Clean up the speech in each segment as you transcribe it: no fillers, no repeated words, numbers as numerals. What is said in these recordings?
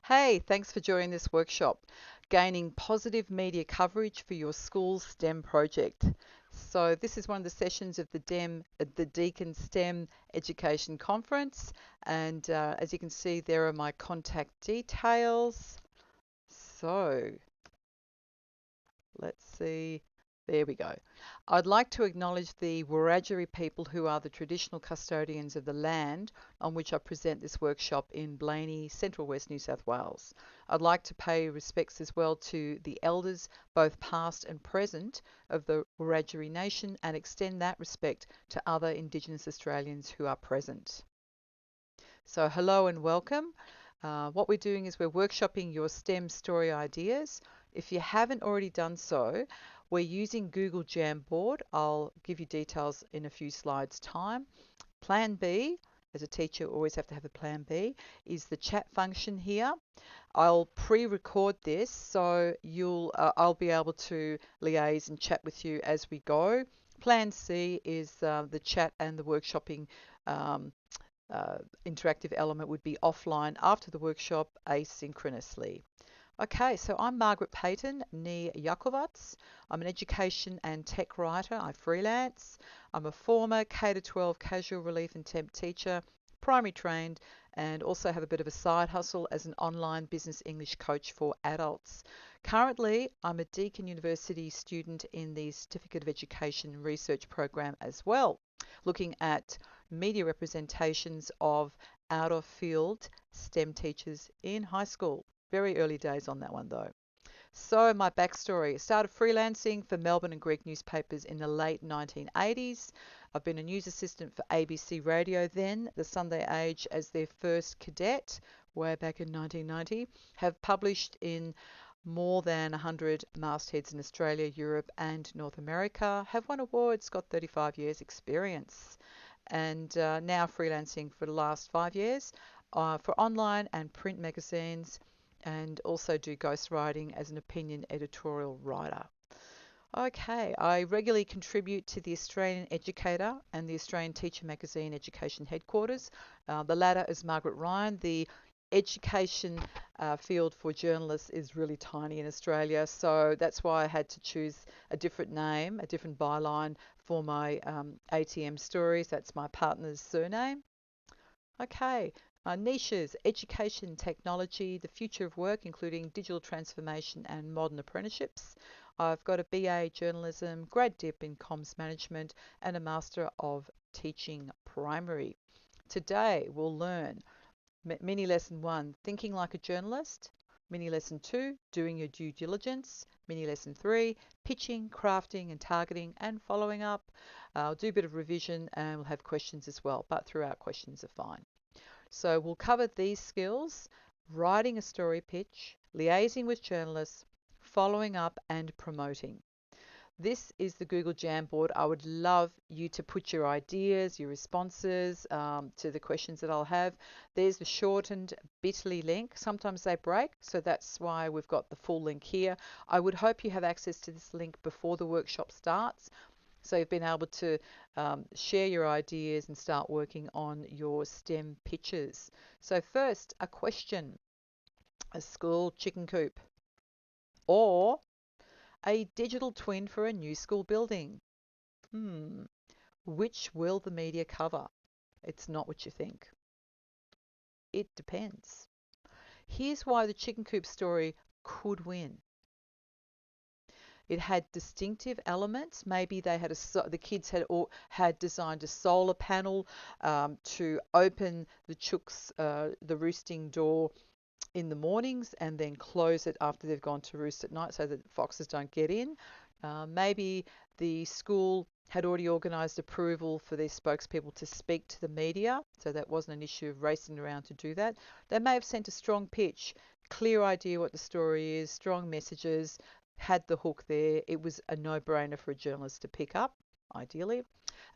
Hey, thanks for joining this workshop, Gaining Positive Media Coverage for Your School's STEM Project. So this is one of the sessions of the Deakin STEM Education Conference, and as you can see, there are my contact details. So let's see. There we go. I'd like to acknowledge the Wiradjuri people who are the traditional custodians of the land on which I present this workshop in Blaney, Central West New South Wales. I'd like to pay respects as well to the elders, both past and present, of the Wiradjuri Nation and extend that respect to other Indigenous Australians who are present. So hello and welcome. What we're doing is we're workshopping your STEM story ideas. If you haven't already done so, we're using Google Jamboard. I'll give you details in a few slides' time. Plan B, as a teacher, always have to have a plan B, is the chat function here. I'll pre-record this so I'll be able to liaise and chat with you as we go. Plan C is the chat and the workshopping um, interactive element would be offline after the workshop asynchronously. Okay, so I'm Margaret Paton, nee Jakovats. I'm an education and tech writer. I freelance. I'm a former K-12 casual relief and temp teacher, primary trained, and also have a bit of a side hustle as an online business English coach for adults. Currently, I'm a Deakin University student in the Certificate of Education Research program as well, looking at media representations of out of field STEM teachers in high school. Very early days on that one though. So my backstory, I started freelancing for Melbourne and Greek newspapers in the late 1980s. I've been a news assistant for ABC Radio then, the Sunday Age as their first cadet way back in 1990. Have published in more than 100 mastheads in Australia, Europe and North America. Have won awards, got 35 years experience. And now freelancing for the last 5 years for online and print magazines, and also do ghostwriting as an opinion editorial writer. Okay, I regularly contribute to the Australian Educator and the Australian Teacher Magazine Education Headquarters. The latter is Margaret Ryan. The education field for journalists is really tiny in Australia, so that's why I had to choose a different name, a different byline for my ATM stories. That's my partner's surname. Okay, niches, education, technology, the future of work, including digital transformation and modern apprenticeships. I've got a BA journalism, grad dip in comms management, and a Master of Teaching Primary. Today we'll learn mini lesson 1, thinking like a journalist. Mini lesson 2, doing your due diligence. Mini lesson 3, pitching, crafting and targeting and following up. I'll do a bit of revision and we'll have questions as well, but throughout questions are fine. So we'll cover these skills: writing a story pitch, liaising with journalists, following up and promoting. This is the Google Jamboard. I would love you to put your ideas, your responses to the questions that I'll have. There's the shortened bit.ly link. Sometimes they break, so that's why we've got the full link here. I would hope you have access to this link before the workshop starts, so you've been able to share your ideas and start working on your STEM pitches. So first, a question: a school chicken coop or a digital twin for a new school building? Which will the media cover? It's not what you think. It depends. Here's why the chicken coop story could win. It had distinctive elements. Maybe they had the kids had designed a solar panel to open the chooks, the roosting door in the mornings and then close it after they've gone to roost at night so that foxes don't get in. Maybe the school had already organised approval for their spokespeople to speak to the media, so that wasn't an issue of racing around to do that. They may have sent a strong pitch, clear idea what the story is, strong messages, had the hook there. It was a no-brainer for a journalist to pick up, ideally.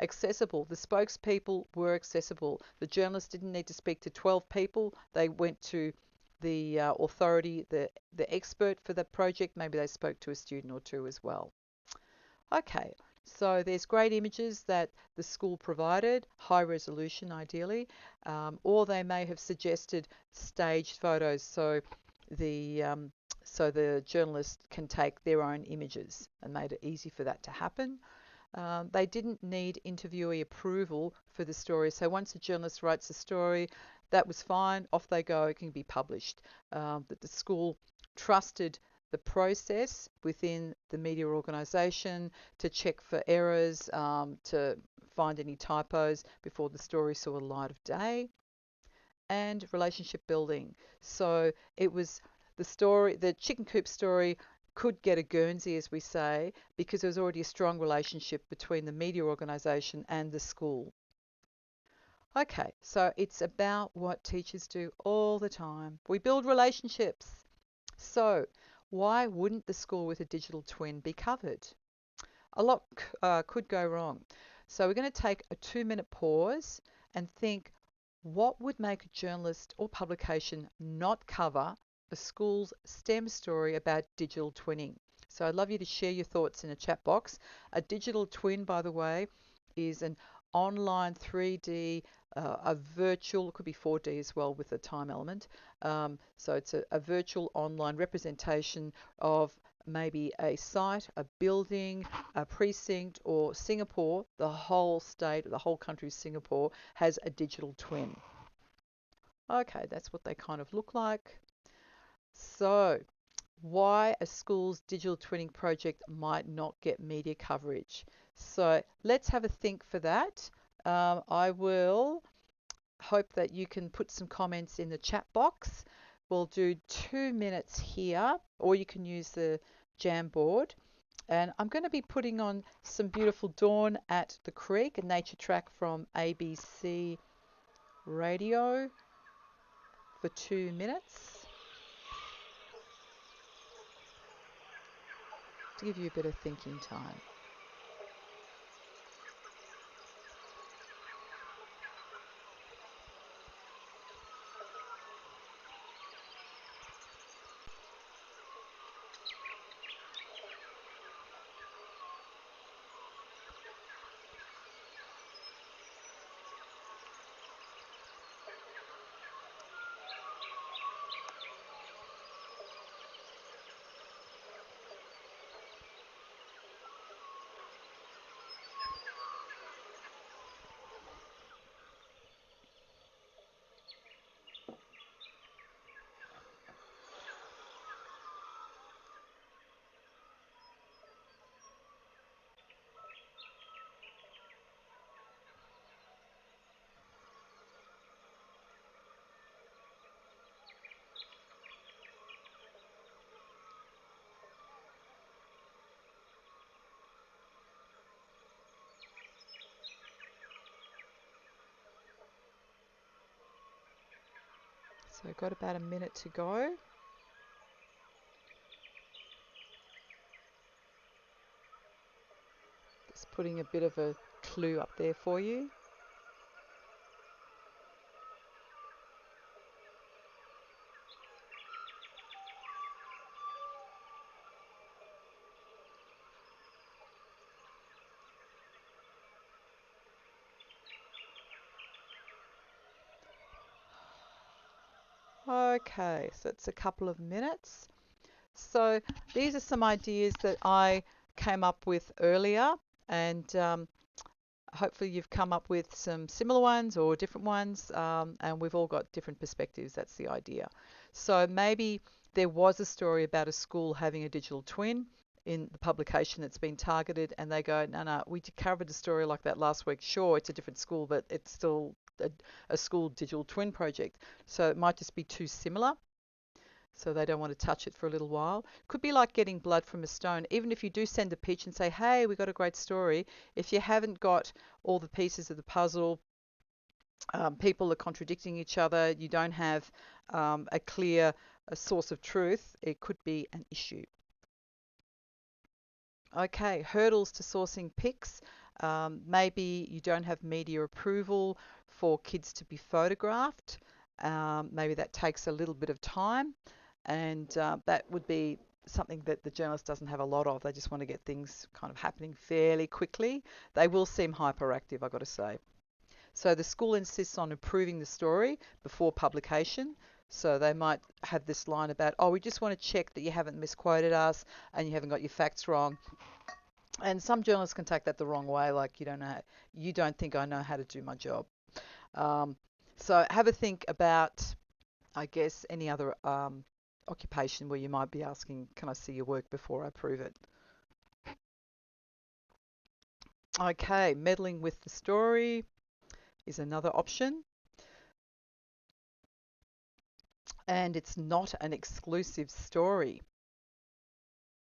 Accessible. The spokespeople were accessible. The journalists didn't need to speak to 12 people. They went to the authority, the expert for the project. Maybe they spoke to a student or two as well. Okay, So there's great images that the school provided, high resolution ideally, or they may have suggested staged photos the so the journalist can take their own images and made it easy for that to happen. They didn't need interviewee approval for the story. So once a journalist writes a story, that was fine. Off they go. It can be published. That the school trusted the process within the media organisation to check for errors, to find any typos before the story saw the light of day, and relationship building. So it was the chicken coop story could get a Guernsey, as we say, because there was already a strong relationship between the media organisation and the school. Okay, so it's about what teachers do all the time. We build relationships. So why wouldn't the school with a digital twin be covered? A lot could go wrong. So we're going to take a 2-minute pause and think, what would make a journalist or publication not cover a school's STEM story about digital twinning? So I'd love you to share your thoughts in a chat box. A digital twin, by the way, is an online 3D, a virtual, it could be 4D as well with a time element. So it's a virtual online representation of maybe a site, a building, a precinct, or Singapore. The whole state, the whole country of Singapore has a digital twin. Okay, that's what they kind of look like. So why a school's digital twinning project might not get media coverage. So let's have a think for that. I will hope that you can put some comments in the chat box. We'll do 2 minutes here, or you can use the Jamboard. And I'm going to be putting on some beautiful Dawn at the Creek, a nature track from ABC Radio for 2 minutes to give you a bit of thinking time. So I've got about a minute to go. Just putting a bit of a clue up there for you. Okay, so it's a couple of minutes. So these are some ideas that I came up with earlier, and hopefully you've come up with some similar ones or different ones, and we've all got different perspectives. That's the idea. So maybe there was a story about a school having a digital twin in the publication that's been targeted, and they go, no, we covered a story like that last week. Sure, it's a different school, but it's still a school digital twin project. So it might just be too similar, so they don't want to touch it for a little while. Could be like getting blood from a stone. Even if you do send a pitch and say, hey, we got a great story, if you haven't got all the pieces of the puzzle, people are contradicting each other, you don't have a clear source of truth, it could be an issue. Okay, hurdles to sourcing pics. Maybe you don't have media approval for kids to be photographed. Maybe that takes a little bit of time, and that would be something that the journalist doesn't have a lot of. They just want to get things kind of happening fairly quickly. They will seem hyperactive, I've got to say. So the school insists on improving the story before publication. So they might have this line about, oh, we just want to check that you haven't misquoted us and you haven't got your facts wrong. And some journalists can take that the wrong way, like you don't think I know how to do my job. Um, so have a think about, I guess, any other occupation where you might be asking, can I see your work before I prove it? Okay, meddling with the story is another option. And it's not an exclusive story.